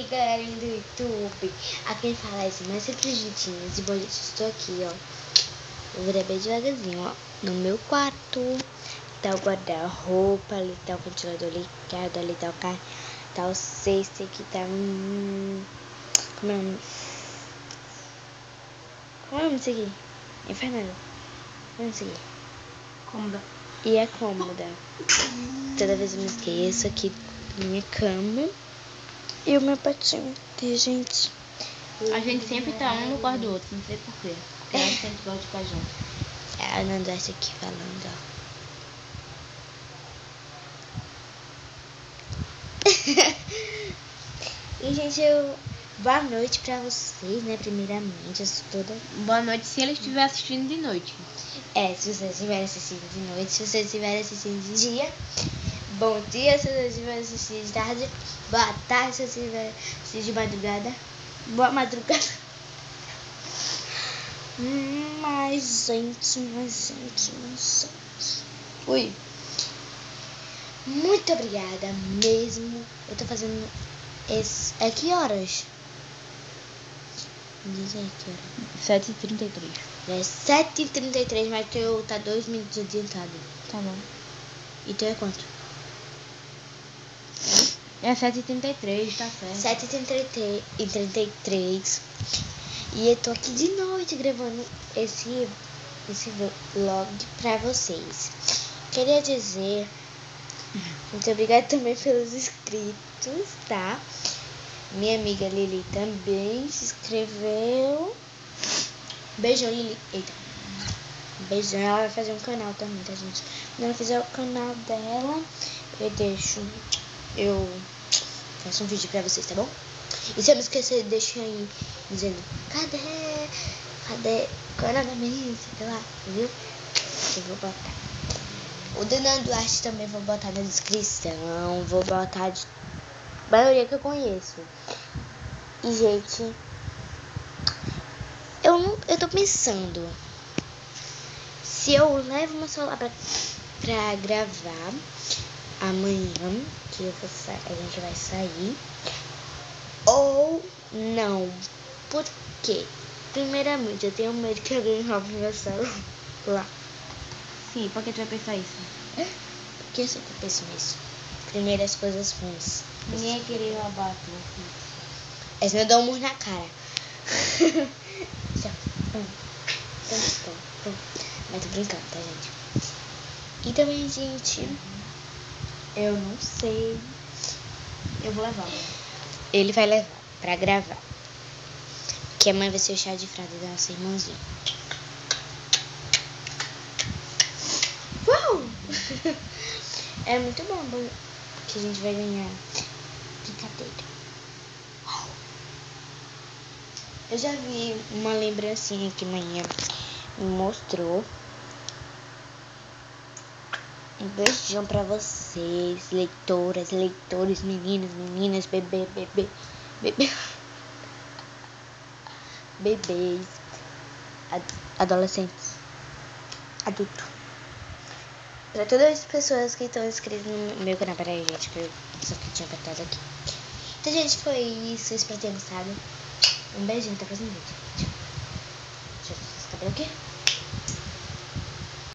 aí, galerinha do YouTube. Aqui quem fala é esse mais simples ditinhos. E bom, gente, estou aqui, ó. Eu vou dar bem devagarzinho, ó. No meu quarto. Tá o guarda-roupa, ali tá o ventilador ligado, ali tá o carro. Tá o cesto, aqui tá como é o nome? Como é o nome disso aqui? Enfermeiro. Como é isso aqui? Cômoda. E a cômoda. Toda vez eu me esqueço aqui minha cama. E o meu patinho aqui, gente. A gente sempre tá um no quarto do outro, não sei porquê. Porque a gente sempre gosta de ficar junto. É a Nandessa aqui falando, ó. E, gente, boa noite pra vocês, né? Primeiramente, eu sou toda... Boa noite se ele estiver assistindo de noite. É, se vocês estiverem assistindo de noite, se vocês estiverem assistindo de dia, bom dia. Se vocês estiverem assistindo de tarde, boa tarde. Se vocês estiverem assistindo de madrugada, boa madrugada. Mas, gente. Ui. Muito obrigada mesmo. Eu tô fazendo esse... É que horas? Diz aí que hora. 7h33. É 7h33, mas teu tá 2 minutos adiantado. Tá bom. E teu é quanto? É 7h33, tá certo. 7h33. E eu tô aqui de noite gravando esse vlog pra vocês. Queria dizer muito obrigada também pelos inscritos, tá? Minha amiga Lili também se inscreveu. Beijão, Lili. Eita. Beijão. Ela vai fazer um canal também, tá, gente? Quando ela fizer o canal dela, eu faço um vídeo pra vocês, tá bom? E se eu me esquecer, deixa aí dizendo: cadê o canal da menina? Sei lá, viu? Eu vou botar. O do Nando Duarte também vou botar na descrição. Vou botar de maioria que eu conheço. E, gente, eu tô pensando se eu levo meu celular pra gravar amanhã, que a gente vai sair, ou não. Por quê? Primeiramente, eu tenho medo que alguém roube meu celular. Sim, por que tu vai pensar isso? Por que eu sempre penso nisso? Primeiro, as coisas ruins. Ninguém ia querer roubar tu. Essa eu dou um murro na cara. Mas tô brincando, tá, gente? E também, gente, eu não sei. Eu vou levar. Ele vai levar pra gravar. Que a mãe vai ser o chá de fralda da nossa irmãzinha. Uau! É muito bom que a gente vai ganhar. Brincadeira. Uau! Eu já vi uma lembrancinha que manhã me mostrou. Um beijão pra vocês, leitoras, leitores, meninas, bebês, adolescentes, adultos. Pra todas as pessoas que estão inscritas no meu canal. Peraí, gente, que eu só que tinha apertado aqui. Então, gente, foi isso. Espero ter gostado. Um beijinho, até o próximo vídeo. Tchau. Deixa eu esse cabelo aqui.